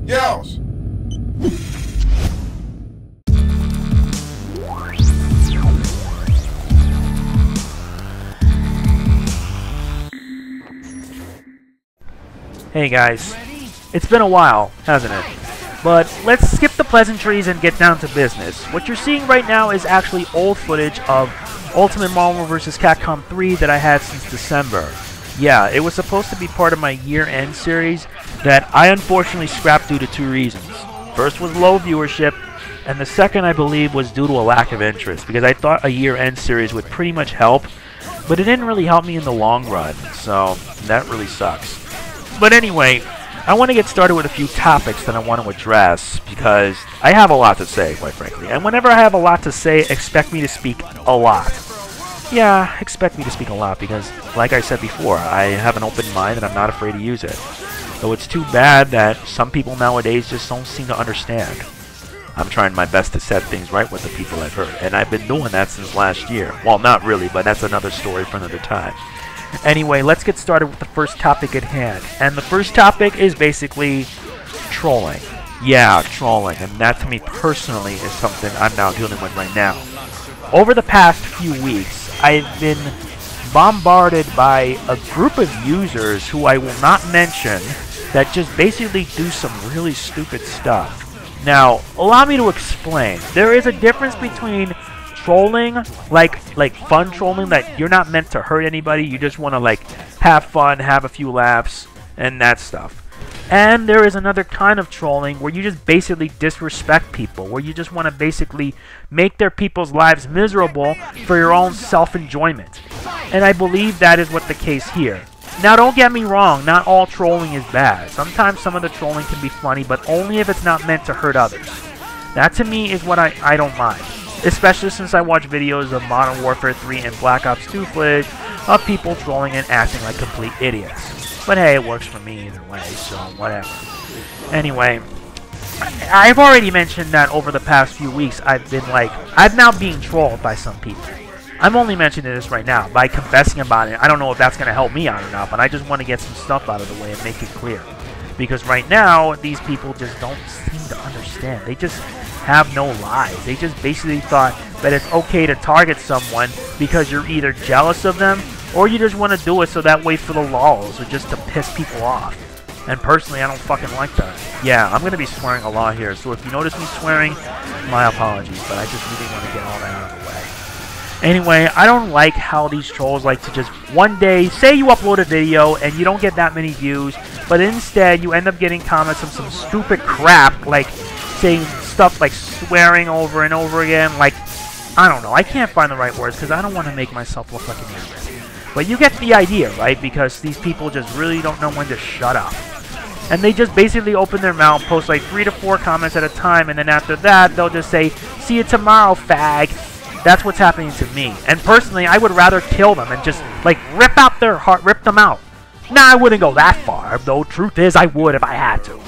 Yells! Hey guys, it's been a while, hasn't it? But let's skip the pleasantries and get down to business. What you're seeing right now is actually old footage of Ultimate Marvel vs. Capcom 3 that I had since December. Yeah, it was supposed to be part of my year-end series that I unfortunately scrapped due to two reasons. First was low viewership, and the second I believe was due to a lack of interest, because I thought a year-end series would pretty much help, but it didn't really help me in the long run, so that really sucks. But anyway, I want to get started with a few topics that I want to address because I have a lot to say, quite frankly. And whenever I have a lot to say, expect me to speak a lot. Yeah, expect me to speak a lot because, like I said before, I have an open mind and I'm not afraid to use it. Though it's too bad that some people nowadays just don't seem to understand. I'm trying my best to set things right with the people I've hurt, and I've been doing that since last year. Well, not really, but that's another story for another time. Anyway, let's get started with the first topic at hand. And the first topic is basically trolling. Yeah, trolling. And that to me personally is something I'm now dealing with right now. Over the past few weeks, I've been bombarded by a group of users who I will not mention that just basically do some really stupid stuff. Now, allow me to explain. There is a difference between trolling, like fun trolling that you're not meant to hurt anybody, you just want to like have fun, have a few laughs, and that stuff. And there is another kind of trolling where you just basically disrespect people, where you just want to basically make their people's lives miserable for your own self-enjoyment. And I believe that is what the case here. Now don't get me wrong, not all trolling is bad. Sometimes some of the trolling can be funny, but only if it's not meant to hurt others. That to me is what I don't mind. Especially since I watch videos of Modern Warfare 3 and Black Ops 2 footage of people trolling and acting like complete idiots. But hey, it works for me either way, so whatever. Anyway, I've already mentioned that over the past few weeks I'm now being trolled by some people. I'm only mentioning this right now by confessing about it. I don't know if that's going to help me out or not, but I just want to get some stuff out of the way and make it clear. Because right now, these people just don't seem to understand. They just have no lies. They just basically thought that it's okay to target someone because you're either jealous of them or you just want to do it so that way for the lulz or just to piss people off. And personally, I don't fucking like that. Yeah, I'm going to be swearing a lot here, so if you notice me swearing, my apologies, but I just really want to get all that out of the way. Anyway, I don't like how these trolls like to just one day, say you upload a video and you don't get that many views, but instead you end up getting comments of some stupid crap, like saying stuff like swearing over and over again, like, I don't know, I can't find the right words because I don't want to make myself look like an idiot. But you get the idea, right? Because these people just really don't know when to shut up. And they just basically open their mouth, post like 3 to 4 comments at a time, and then after that, they'll just say, see you tomorrow, fag. That's what's happening to me. And personally, I would rather kill them and just, like, rip out their heart, rip them out. Nah, I wouldn't go that far, though truth is I would if I had to.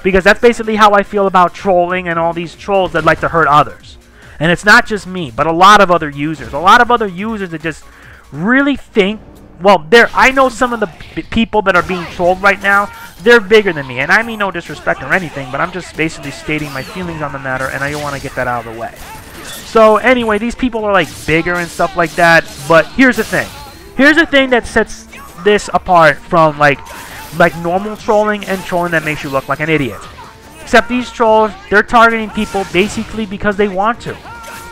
Because that's basically how I feel about trolling and all these trolls that like to hurt others. And it's not just me, but a lot of other users. A lot of other users that just really think, well, I know some of the people that are being trolled right now, they're bigger than me. And I mean no disrespect or anything, but I'm just basically stating my feelings on the matter, and I want to get that out of the way. So anyway, these people are like bigger and stuff like that, but here's the thing. Here's the thing that sets this apart from like normal trolling and trolling that makes you look like an idiot. Except these trolls, they're targeting people basically because they want to.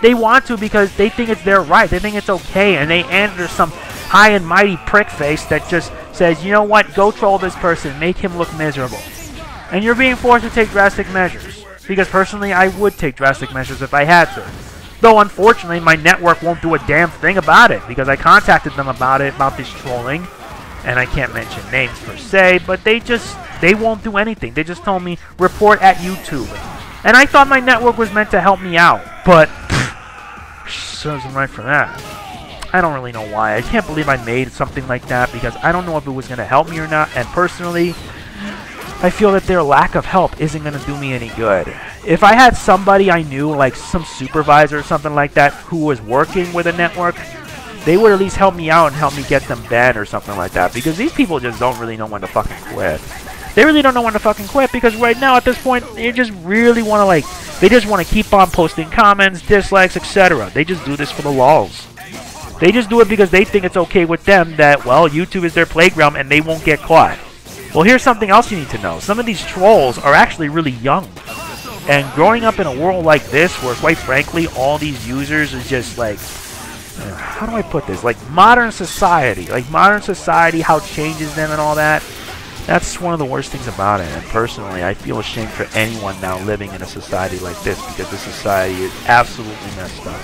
They want to because they think it's their right. They think it's okay, and they answer some high and mighty prick face that just says, you know what, go troll this person, make him look miserable. And you're being forced to take drastic measures. Because personally, I would take drastic measures if I had to. Though unfortunately, my network won't do a damn thing about it, because I contacted them about this trolling. And I can't mention names per se, but they won't do anything. They just told me, report at YouTube. And I thought my network was meant to help me out, but serves them right for that. I don't really know why. I can't believe I made something like that, because I don't know if it was going to help me or not, and personally, I feel that their lack of help isn't going to do me any good. If I had somebody I knew, like some supervisor or something like that, who was working with a network, they would at least help me out and help me get them banned or something like that. Because these people just don't really know when to fucking quit. They really don't know when to fucking quit, because right now at this point, they just really want to, like, they just want to keep on posting comments, dislikes, etc. They just do this for the lulz. They just do it because they think it's okay with them that, well, YouTube is their playground and they won't get caught. Well, here's something else you need to know. Some of these trolls are actually really young. And growing up in a world like this, where quite frankly, all these users is just like, how do I put this? Like modern society. Like modern society, how it changes them and all that. That's one of the worst things about it. And personally, I feel ashamed for anyone now living in a society like this, because this society is absolutely messed up.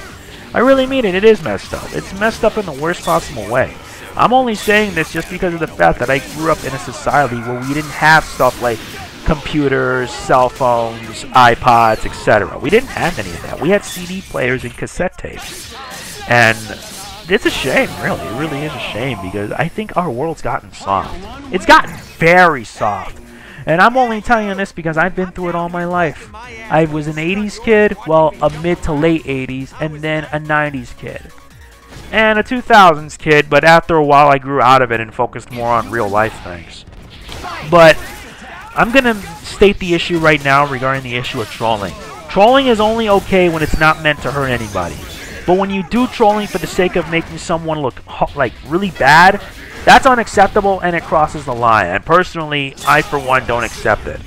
I really mean it. It is messed up. It's messed up in the worst possible way. I'm only saying this just because of the fact that I grew up in a society where we didn't have stuff like computers, cell phones, iPods, etc. We didn't have any of that. We had CD players and cassette tapes. And it's a shame, really. It really is a shame, because I think our world's gotten soft. It's gotten very soft. And I'm only telling you this because I've been through it all my life. I was an 80s kid, well, a mid to late 80s, and then a 90s kid. And a 2000s kid, but after a while I grew out of it and focused more on real life things. But I'm going to state the issue right now regarding the issue of trolling. Trolling is only okay when it's not meant to hurt anybody. But when you do trolling for the sake of making someone look like really bad, that's unacceptable and it crosses the line. And personally, I for one don't accept it.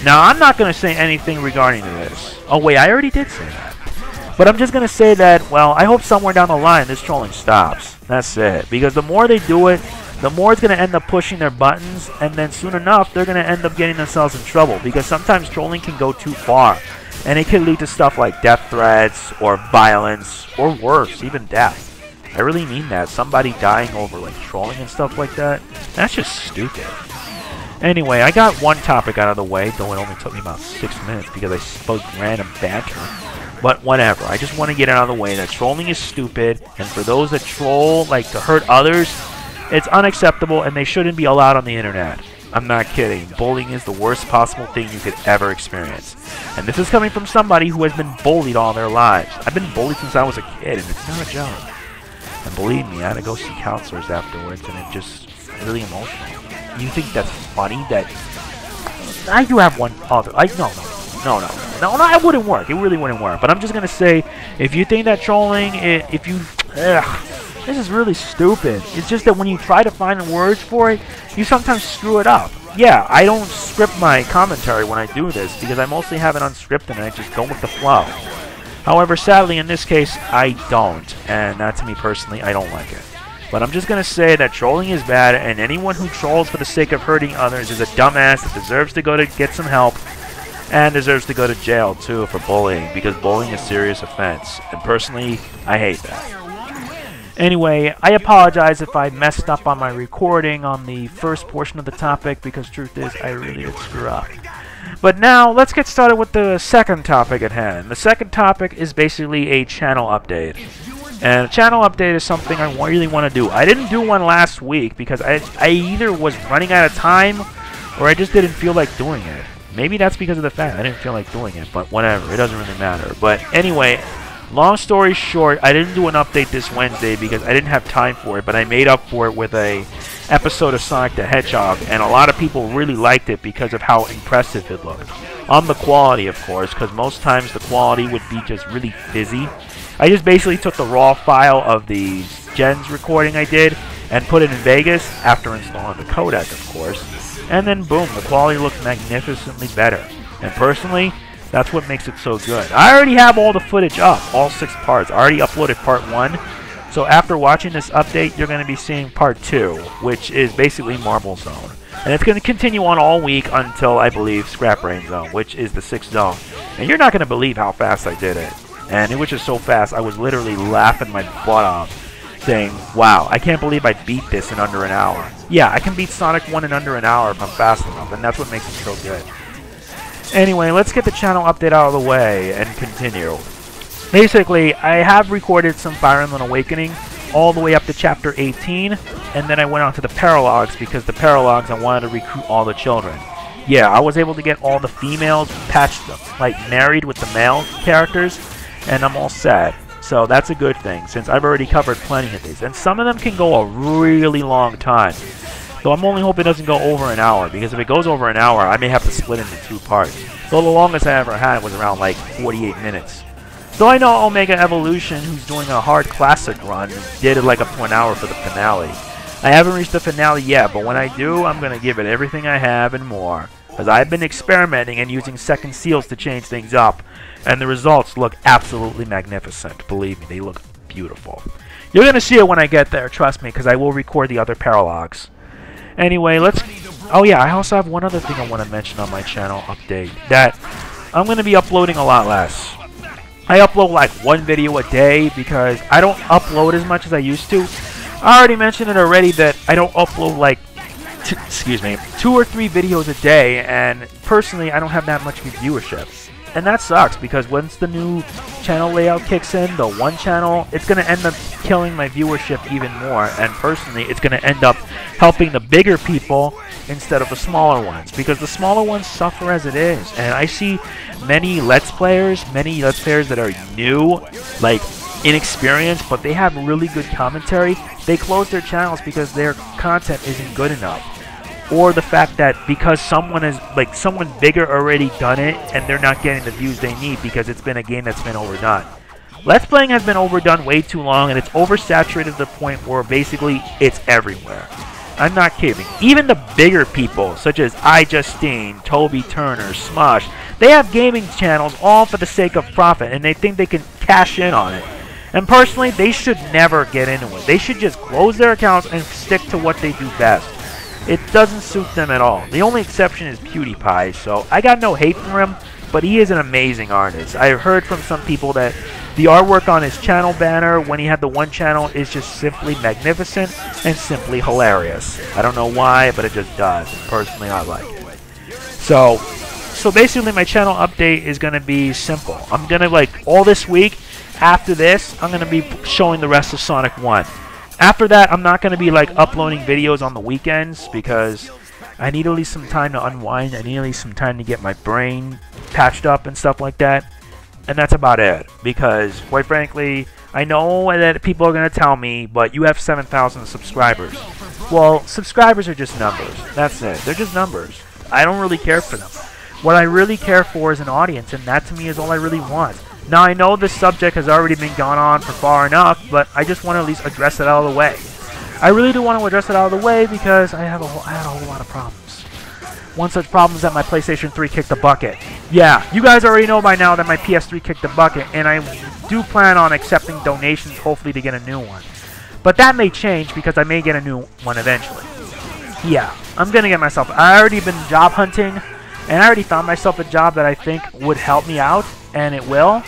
Now, I'm not going to say anything regarding this. Oh wait, I already did say that. But I'm just going to say that, well, I hope somewhere down the line this trolling stops. That's it. Because the more they do it, the more it's going to end up pushing their buttons. And then soon enough, they're going to end up getting themselves in trouble. Because sometimes trolling can go too far. And it can lead to stuff like death threats, or violence, or worse, even death. I really mean that. Somebody dying over like trolling and stuff like that. That's just stupid. Anyway, I got one topic out of the way, though it only took me about 6 minutes because I spoke random banter. But whatever. I just want to get it out of the way that trolling is stupid, and for those that troll like to hurt others, it's unacceptable and they shouldn't be allowed on the internet. I'm not kidding. Bullying is the worst possible thing you could ever experience. And this is coming from somebody who has been bullied all their lives. I've been bullied since I was a kid, and it's not a joke. And believe me, I had to go see counselors afterwards, and it just really emotional. You think that's funny? That I do have one other. No, it wouldn't work. It really wouldn't work. But I'm just gonna say, if you think that trolling, this is really stupid. It's just that when you try to find words for it, you sometimes screw it up. Yeah, I don't script my commentary when I do this, because I mostly have it unscripted and I just go with the flow. However, sadly, in this case, I don't. And that, to me personally, I don't like it. But I'm just going to say that trolling is bad, and anyone who trolls for the sake of hurting others is a dumbass that deserves to go to get some help, and deserves to go to jail, too, for bullying, because bullying is a serious offense. And personally, I hate that. Anyway, I apologize if I messed up on my recording on the first portion of the topic, because truth is, I really did screw up. But now, let's get started with the second topic at hand. The second topic is basically a channel update. And a channel update is something I really want to do. I didn't do one last week because I either was running out of time or I just didn't feel like doing it. Maybe that's because of the fact I didn't feel like doing it, but whatever. It doesn't really matter. But anyway, long story short, I didn't do an update this Wednesday because I didn't have time for it, but I made up for it with a episode of Sonic the Hedgehog, and a lot of people really liked it because of how impressive it looked. On the quality, of course, because most times the quality would be just really fizzy. I just basically took the raw file of the Gens recording I did and put it in Vegas after installing the codec, of course. And then boom, the quality looks magnificently better. And personally, that's what makes it so good. I already have all the footage up, all 6 parts. I already uploaded part 1. So after watching this update, you're going to be seeing part 2, which is basically Marble Zone. And it's going to continue on all week until, I believe, Scrap Brain Zone, which is the 6th zone. And you're not going to believe how fast I did it. And it was just so fast, I was literally laughing my butt off, saying, wow, I can't believe I beat this in under an hour. Yeah, I can beat Sonic 1 in under an hour if I'm fast enough, and that's what makes it so good. Anyway, let's get the channel update out of the way and continue. Basically, I have recorded some Fire Emblem Awakening all the way up to Chapter 18, and then I went on to the Paralogs, because the Paralogs I wanted to recruit all the children. Yeah, I was able to get all the females patched, like married with the male characters, and I'm all set. So that's a good thing, since I've already covered plenty of these. And some of them can go a really long time. So I'm only hoping it doesn't go over an hour, because if it goes over an hour, I may have to split into 2 parts. So the longest I ever had was around like 48 minutes. So I know Omega Evolution, who's doing a hard classic run, did it like up to an hour for the finale. I haven't reached the finale yet, but when I do, I'm going to give it everything I have and more. Because I've been experimenting and using second seals to change things up. And the results look absolutely magnificent. Believe me, they look beautiful. You're going to see it when I get there, trust me, because I will record the other paralogs. Anyway, let's... Oh yeah, I also have one other thing I want to mention on my channel update. That I'm going to be uploading a lot less. I upload like 1 video a day because I don't upload as much as I used to. I already mentioned it already that I don't upload like 2 or 3 videos a day, and personally I don't have that much viewership. And that sucks because once the new channel layout kicks in, the one channel, it's going to end up killing my viewership even more. And personally, it's going to end up helping the bigger people instead of the smaller ones, because the smaller ones suffer as it is. And I see many Let's Players that are new, like inexperienced, but they have really good commentary. They close their channels because their content isn't good enough. Or the fact that because someone bigger already done it and they're not getting the views they need because it's been a game that's been overdone. Let's Playing has been overdone way too long, and it's oversaturated to the point where basically it's everywhere. I'm not kidding. Even the bigger people, such as iJustine, Toby Turner, Smosh, they have gaming channels all for the sake of profit, and they think they can cash in on it. And personally, they should never get into it. They should just close their accounts and stick to what they do best. It doesn't suit them at all. The only exception is PewDiePie, so I got no hate for him, but he is an amazing artist. I've heard from some people that the artwork on his channel banner when he had the one channel is just simply magnificent and simply hilarious. I don't know why, but it just does. Personally, I like it. So basically my channel update is going to be simple. I'm going to, like, all this week, after this, I'm going to be showing the rest of Sonic 1. After that, I'm not going to be like uploading videos on the weekends because I need at least some time to unwind. I need at least some time to get my brain patched up and stuff like that. And that's about it, because quite frankly, I know that people are going to tell me, but you have 7,000 subscribers. Well, subscribers are just numbers. That's it. They're just numbers. I don't really care for them. What I really care for is an audience, and that to me is all I really want. Now, I know this subject has already been gone on for far enough, but I just want to at least address it out of the way. I really do want to address it out of the way because I had a whole lot of problems. One such problem is that my PlayStation 3 kicked the bucket. Yeah, you guys already know by now that my PS3 kicked the bucket, and I do plan on accepting donations, hopefully to get a new one. But that may change because I may get a new one eventually. Yeah, I'm going to get myself... I already been job hunting, and I already found myself a job that I think would help me out. And it will,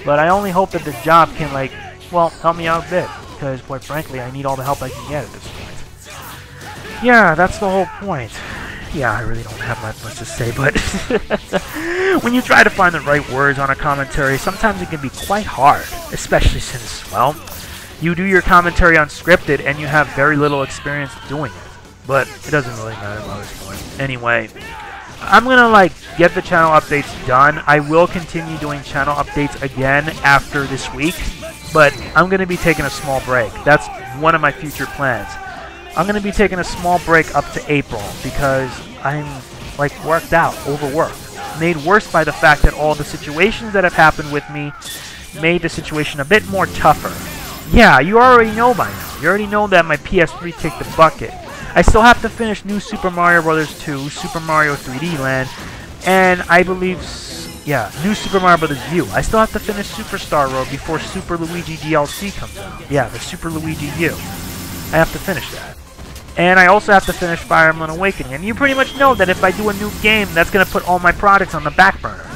but I only hope that the job can, like, well, help me out a bit, because, quite frankly, I need all the help I can get at this point. Yeah, that's the whole point. Yeah, I really don't have much to say, but when you try to find the right words on a commentary, sometimes it can be quite hard, especially since, well, you do your commentary unscripted and you have very little experience doing it. But it doesn't really matter by this point. Anyway, I'm going to, like, get the channel updates done. I will continue doing channel updates again after this week, but I'm going to be taking a small break. That's one of my future plans. I'm going to be taking a small break up to April because I'm, like, worked out, overworked. Made worse by the fact that all the situations that have happened with me made the situation a bit more tougher. Yeah, you already know by now. You already know that my PS3 kicked the bucket. I still have to finish New Super Mario Bros. 2, Super Mario 3D Land, and I believe, yeah, New Super Mario Bros. U. I still have to finish Superstar Road before Super Luigi DLC comes out. Yeah, the Super Luigi U. I have to finish that. And I also have to finish Fire Emblem Awakening. And you pretty much know that if I do a new game, that's going to put all my projects on the back burner.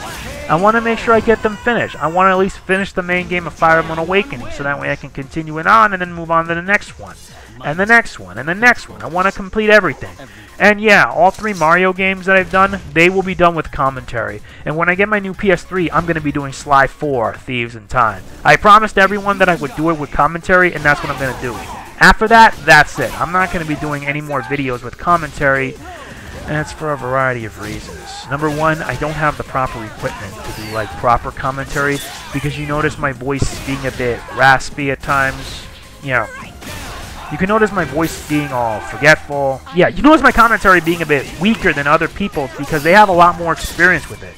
I want to make sure I get them finished. I want to at least finish the main game of Fire Emblem Awakening, so that way I can continue it on and then move on to the next one. And the next one, and the next one. I want to complete everything. And yeah, all 3 Mario games that I've done, they will be done with commentary. And when I get my new PS3, I'm going to be doing Sly 4, Thieves in Time. I promised everyone that I would do it with commentary, and that's what I'm going to do. After that, that's it. I'm not going to be doing any more videos with commentary And it's for a variety of reasons. Number one, I don't have the proper equipment to do like proper commentary, because you notice my voice being a bit raspy at times. You know, you can notice my voice being all forgetful. Yeah, you notice my commentary being a bit weaker than other people's because they have a lot more experience with it.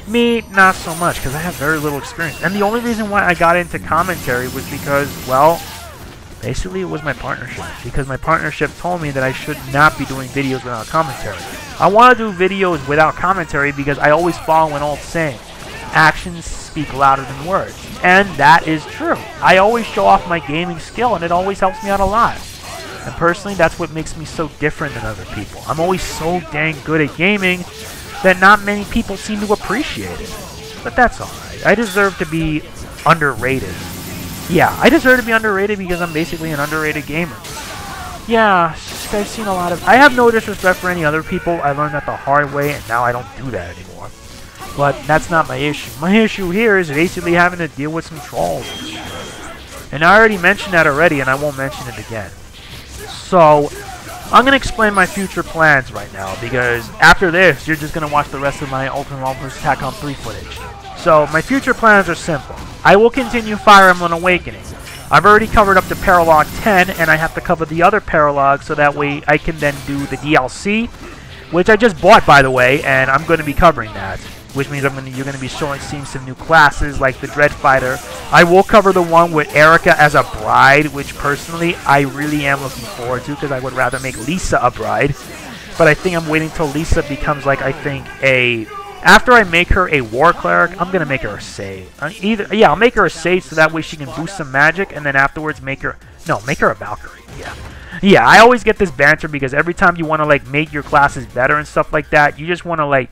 Me, not so much, because I have very little experience. And the only reason why I got into commentary was because, well, basically it was my partnership. Because my partnership told me that I should not be doing videos without commentary. I want to do videos without commentary because I always follow an old saying: actions speak louder than words. And that is true. I always show off my gaming skill, and it always helps me out a lot. And personally, that's what makes me so different than other people. I'm always so dang good at gaming that not many people seem to appreciate it. But that's alright. I deserve to be underrated. Yeah, I deserve to be underrated because I'm basically an underrated gamer. Yeah, I've seen a lot of... I have no disrespect for any other people. I learned that the hard way, and now I don't do that anymore. But that's not my issue. My issue here is basically having to deal with some trolls. And I already mentioned that already, and I won't mention it again. So, I'm going to explain my future plans right now, because after this, you're just going to watch the rest of my Ultimate Marvel vs. Capcom 3 footage. So, my future plans are simple. I will continue Fire Emblem Awakening. I've already covered up to Paralog 10, and I have to cover the other Paralog so that way I can then do the DLC, which I just bought, by the way, and I'm going to be covering that. Which means you're going to be seeing some new classes like the Dread Fighter. I will cover the one with Erica as a bride, which personally I really am looking forward to because I would rather make Lisa a bride. But I think I'm waiting till Lisa becomes like, I think, a... After I make her a war cleric, I'm going to make her a sage. I'll make her a sage so that way she can boost some magic, and then afterwards make her... No, make her a Valkyrie, yeah. Yeah, I always get this banter because every time you want to like make your classes better and stuff like that, you just want to like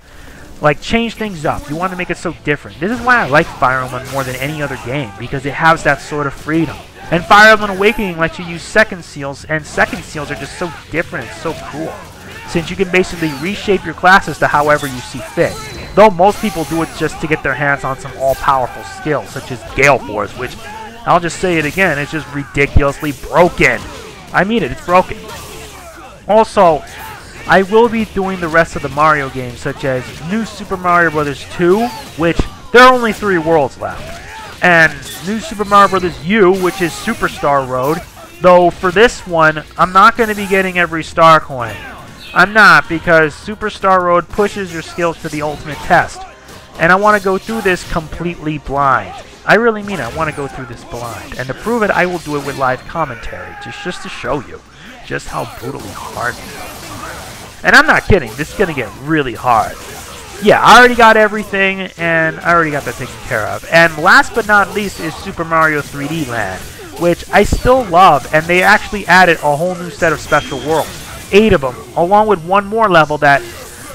change things up. You want to make it so different. This is why I like Fire Emblem more than any other game, because it has that sort of freedom. And Fire Emblem Awakening lets you use second seals, and second seals are just so different and so cool, since you can basically reshape your classes to however you see fit. Though most people do it just to get their hands on some all-powerful skills, such as Gale Force, which, I'll just say it again, it's just ridiculously broken. I mean it, it's broken. Also, I will be doing the rest of the Mario games, such as New Super Mario Bros. 2, which there are only 3 worlds left, and New Super Mario Bros. U, which is Superstar Road, though for this one, I'm not going to be getting every star coin. I'm not, because Superstar Road pushes your skills to the ultimate test, and I want to go through this completely blind. I really mean I want to go through this blind, and to prove it, I will do it with live commentary, just to show you just how brutally hard it is. And I'm not kidding, this is going to get really hard. Yeah, I already got everything, and I already got that taken care of. And last but not least is Super Mario 3D Land, which I still love, and they actually added a whole new set of special worlds. 8 of them, along with one more level that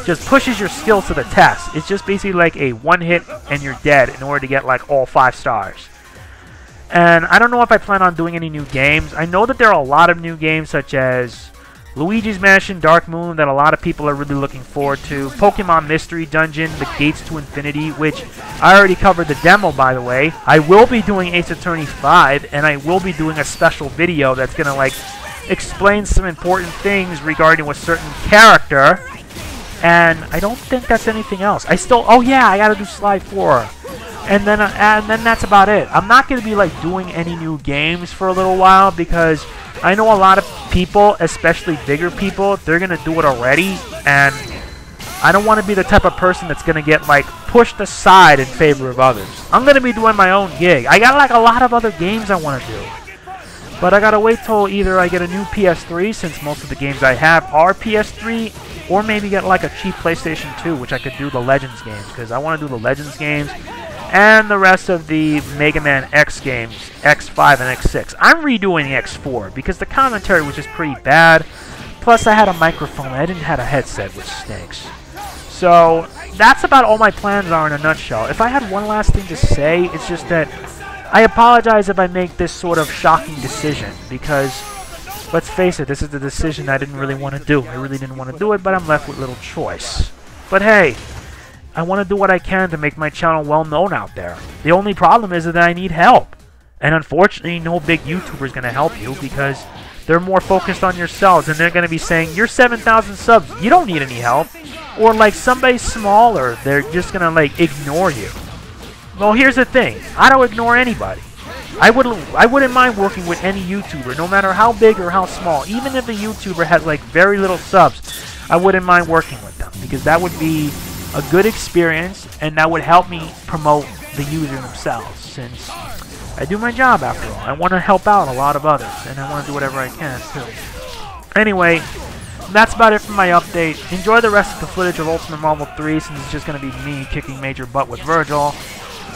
just pushes your skills to the test. It's just basically like a one hit and you're dead in order to get like all 5 stars. And I don't know if I plan on doing any new games. I know that there are a lot of new games such as Luigi's Mansion Dark Moon that a lot of people are really looking forward to. Pokemon Mystery Dungeon, The Gates to Infinity, which I already covered the demo, by the way. I will be doing Ace Attorney 5, and I will be doing a special video that's going to like explain some important things regarding a certain character. And I don't think that's anything else. Oh yeah, I gotta do Sly 4. And then that's about it. I'm not gonna be like doing any new games for a little while because I know a lot of people, especially bigger people, they're gonna do it already, and I don't want to be the type of person that's gonna get like pushed aside in favor of others. I'm gonna be doing my own gig. I got like a lot of other games I want to do, but I gotta wait till either I get a new PS3, since most of the games I have are PS3, or maybe get like a cheap PlayStation 2, which I could do the Legends games, because I want to do the Legends games and the rest of the Mega Man X games, X5 and X6. I'm redoing X4 because the commentary was just pretty bad. Plus, I had a microphone. I didn't have a headset, which stinks. So, that's about all my plans are in a nutshell. If I had one last thing to say, it's just that I apologize if I make this sort of shocking decision, because let's face it, this is the decision I didn't really want to do. I really didn't want to do it, but I'm left with little choice. But hey, I want to do what I can to make my channel well known out there. The only problem is that I need help. And unfortunately, no big YouTuber is going to help you, because they're more focused on yourselves, and they're going to be saying, you're 7,000 subs, you don't need any help. Or like somebody smaller, they're just going to like ignore you. Well, here's the thing, I don't ignore anybody. I wouldn't mind working with any YouTuber, no matter how big or how small. Even if a YouTuber has like very little subs, I wouldn't mind working with them, because that would be a good experience, and that would help me promote the user themselves, since I do my job after all. I want to help out a lot of others, and I want to do whatever I can too. Anyway, that's about it for my update. Enjoy the rest of the footage of Ultimate Marvel 3, since it's just going to be me kicking major butt with Virgil.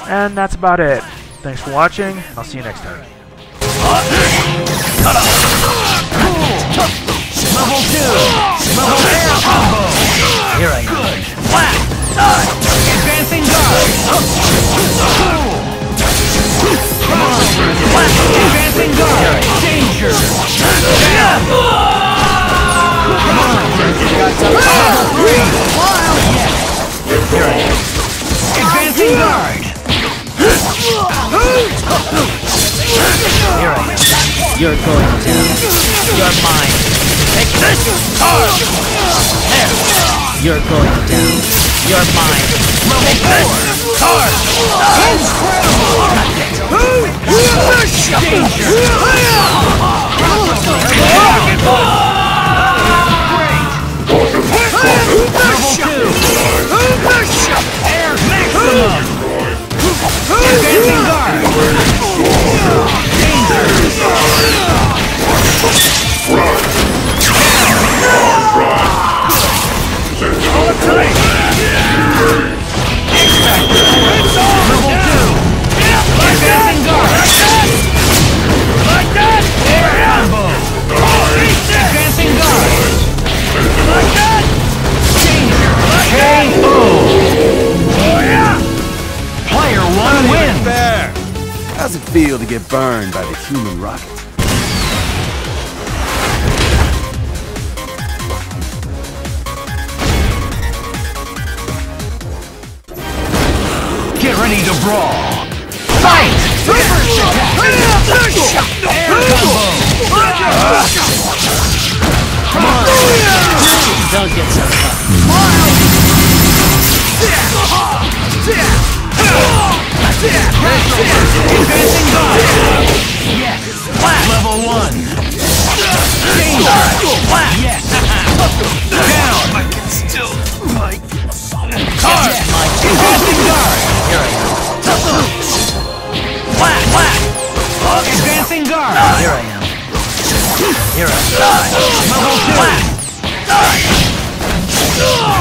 And that's about it. Thanks for watching, and I'll see you next time. Level 2! Level air combo! Here I am. Good! Flat! Advancing guard! Come on! Flat! Advancing guard! Danger! Come on! Level 3! Yes! Here I am. Advancing guard! Here I am. You're going to. You're mine. Take this! Card! There! You're going down. You're mine. Level 4! Card! Danger! Level 2! Air maximum! Advancing guard! Danger! Advancing guard! Like that! Air combo! Advancing guard! Like that! Danger! K.O. Player 1 wins! How's it feel to get burned by the human rocket? Get ready to brawl! Fight! Air combo! Come on! Don't get so tough. Advancing guard! Yes! Flat! Level 1! Danger! Flat! Yes! Down! I can still... Card! Yes. Advancing guard! Here I am. Flat! Flat! Advancing guard! Here I am. Here I am. Level 2! Flat!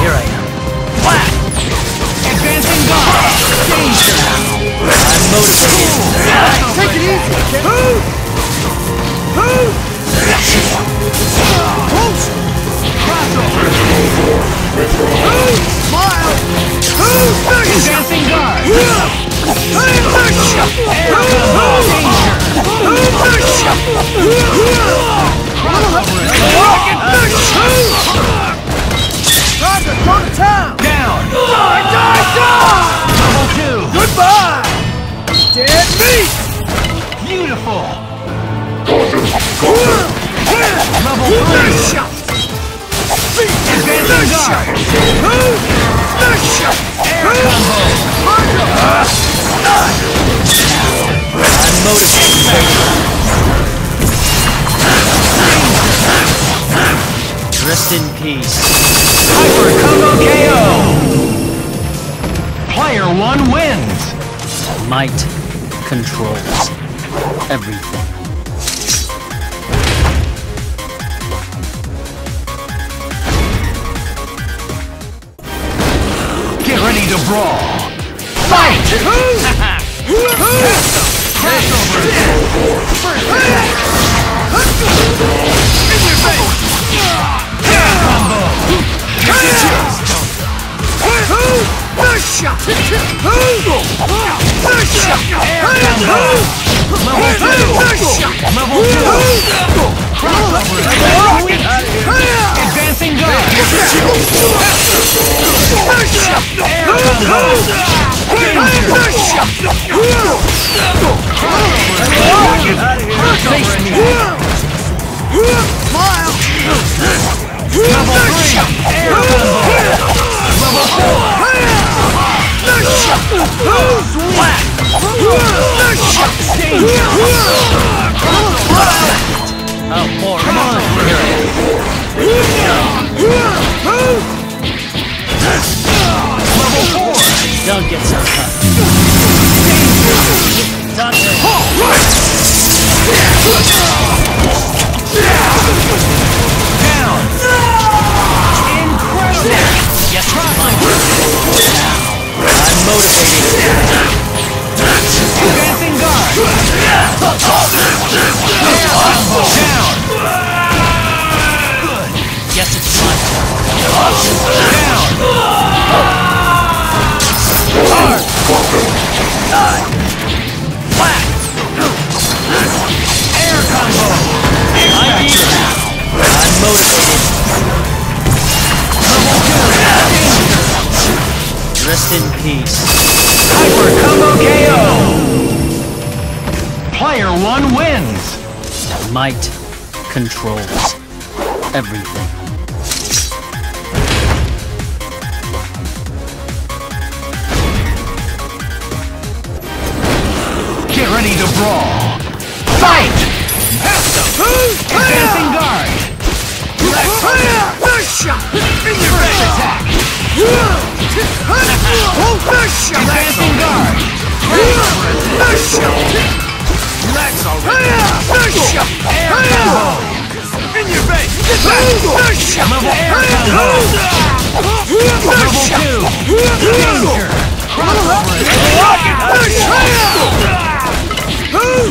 Here I am. Flat! Advancing guard! Danger! I'm motivated. Take it easy, okay? Crossover! Smile! Advancing guard! Air combo! Time to go to town! Down! Die! Level 2! Goodbye! Dead meat! Beautiful! Level 3! Advancing guard! Air combo! I'm motivated. Rest in peace. Hyper combo KO! Player 1 wins! Might controls everything. Get ready to brawl! Fight! Crossover! In your face! Air combo! Nice shot! Air combo! Level 2! Level 2! Crossover! Advancing guard! Air combo! Face me! Smile! Level 3! Air combo! Level 4! Flat! Danger! Oh, poor. Come on! Level 4! Don't get so tough. Danger! Down! Incredible! Yes, fine. I'm motivated. Advancing guard! Down! Good! Guess it's my turn. Down! Hard! Flat! Air combo! I need it now! I'm motivated. Rest in peace. Hyper combo KO! Player 1 wins! Might controls everything. Get ready to brawl! Fight! Advancing guard! Nice shot! First attack! Advancing guard! Nice shot! Relax already! Nice shot! Air combo! In your face! Nice shot! Level air combo! Level 2! Danger! Crossover!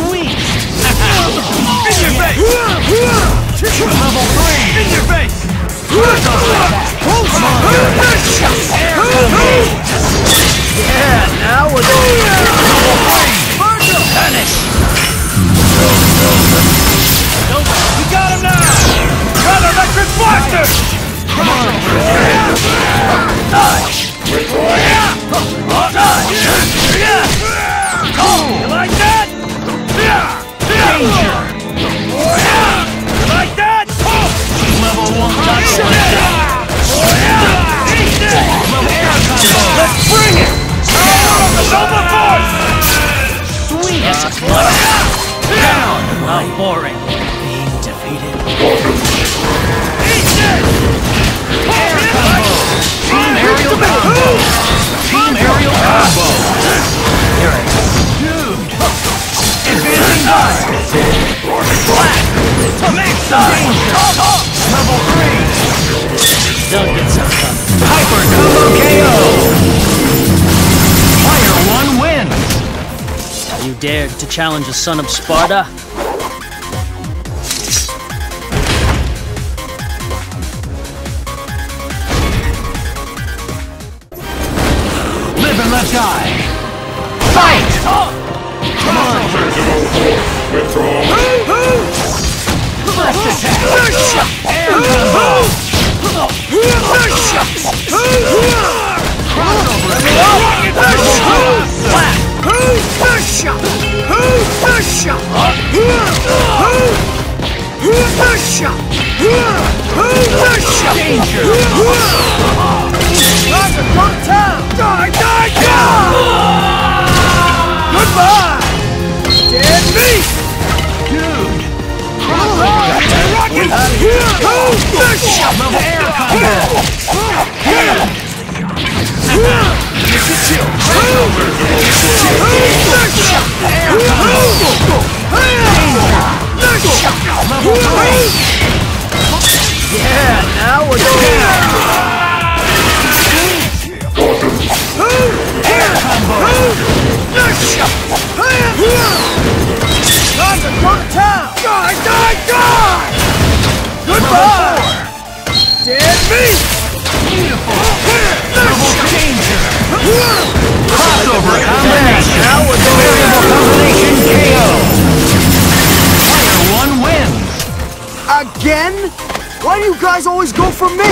Sweet! In your face! Level 3! In your face! Crossover attack! Come on! Air combo! Yeah, now we're going. Level 3! Vanish! We got him now! Got electric blaster! Come on! You like that? Danger! You like that? Level 1! Level air combo! Let's bring it! Silver Force! Sweet! Yes, it's down! How boring. Being defeated. Air combo! Team aerial combo! Team aerial combo! Here it is. Dude! Advancing guard! Flat! Danger! Level 3! Don't get so tough. Hyper combo KO! Player 1 wins! You dared to challenge a son of Sparta? Live and let die! Fight! Come on! First attack! Air combo! Crossover attack! Flat! Danger! Goodbye! Dead meat! Dude! Level air combo! Level 3! Yeah, now we're going. Air combo! Time to go to town! Die! Goodbye! Dead meat! Beautiful! Level danger! Crossover combination! Now we're going. Variable combination KO! Player 1 wins! Again? Why do you guys always go for me?